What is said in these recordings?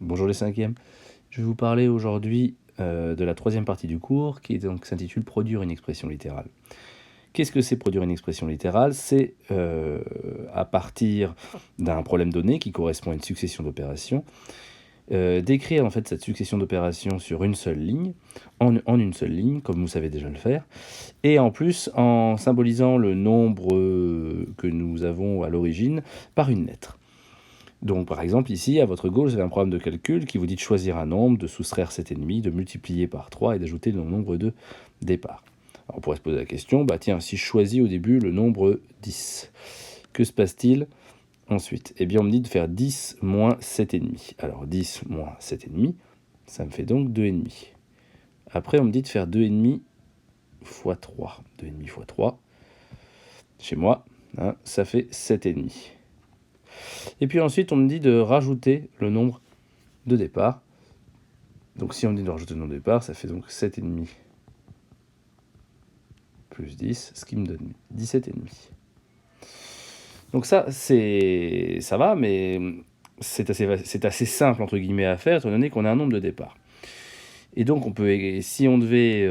Bonjour les cinquièmes. Je vais vous parler aujourd'hui de la troisième partie du cours qui s'intitule Produire une expression littérale. Qu'est-ce que c'est produire une expression littérale? C'est à partir d'un problème donné qui correspond à une succession d'opérations, d'écrire en fait cette succession d'opérations sur une seule ligne, en une seule ligne, comme vous savez déjà le faire, et en plus en symbolisant le nombre que nous avons à l'origine par une lettre. Donc par exemple ici, à votre gauche, vous avez un problème de calcul qui vous dit de choisir un nombre, de soustraire 7,5, de multiplier par 3 et d'ajouter le nombre de départ. Alors on pourrait se poser la question, bah tiens, si je choisis au début le nombre 10, que se passe-t-il ensuite? Eh bien on me dit de faire 10 moins 7,5. Alors 10 moins 7,5, ça me fait donc 2,5. Après on me dit de faire 2,5 fois 3. 2,5 fois 3, chez moi, hein, ça fait 7,5. Et puis ensuite, on me dit de rajouter le nombre de départ. Donc si on me dit de rajouter le nombre de départ, ça fait donc 7,5 plus 10, ce qui me donne 17,5. Donc ça va, mais c'est assez simple, entre guillemets, à faire, étant donné qu'on a un nombre de départ. Et donc, si on devait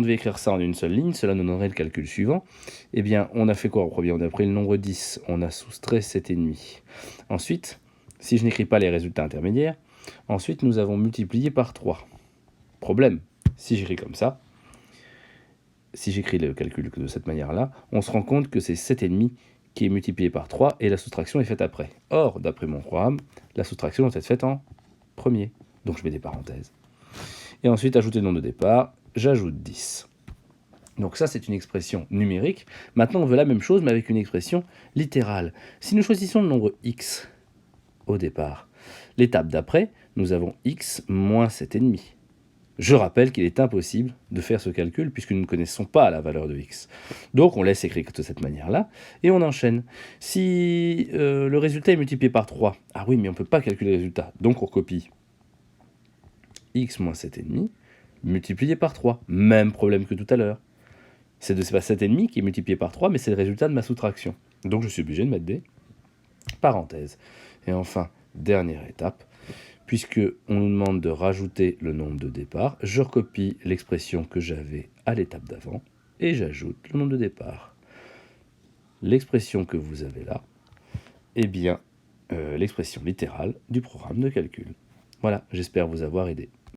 écrire ça en une seule ligne, cela nous donnerait le calcul suivant. Eh bien, on a fait quoi en premier? On a pris le nombre 10, on a soustrait 7,5. Ensuite, si je n'écris pas les résultats intermédiaires, ensuite nous avons multiplié par 3. Problème, si j'écris comme ça, si j'écris le calcul de cette manière-là, on se rend compte que c'est 7,5 qui est multiplié par 3 et la soustraction est faite après. Or, d'après mon programme, la soustraction doit être faite en premier. Donc je mets des parenthèses. Et ensuite, ajouter le nombre de départ, j'ajoute 10. Donc ça, c'est une expression numérique. Maintenant, on veut la même chose, mais avec une expression littérale. Si nous choisissons le nombre x au départ, l'étape d'après, nous avons x moins 7,5. Je rappelle qu'il est impossible de faire ce calcul puisque nous ne connaissons pas la valeur de x. Donc on laisse écrire de cette manière-là et on enchaîne. Si le résultat est multiplié par 3, ah oui, mais on ne peut pas calculer le résultat, donc on copie x moins 7,5 multiplié par 3. Même problème que tout à l'heure. C'est pas 7,5 qui est multiplié par 3, mais c'est le résultat de ma soustraction. Donc je suis obligé de mettre des parenthèses. Et enfin, dernière étape, puisque on nous demande de rajouter le nombre de départ, je recopie l'expression que j'avais à l'étape d'avant et j'ajoute le nombre de départ. L'expression que vous avez là, eh bien, l'expression littérale du programme de calcul. Voilà, j'espère vous avoir aidé.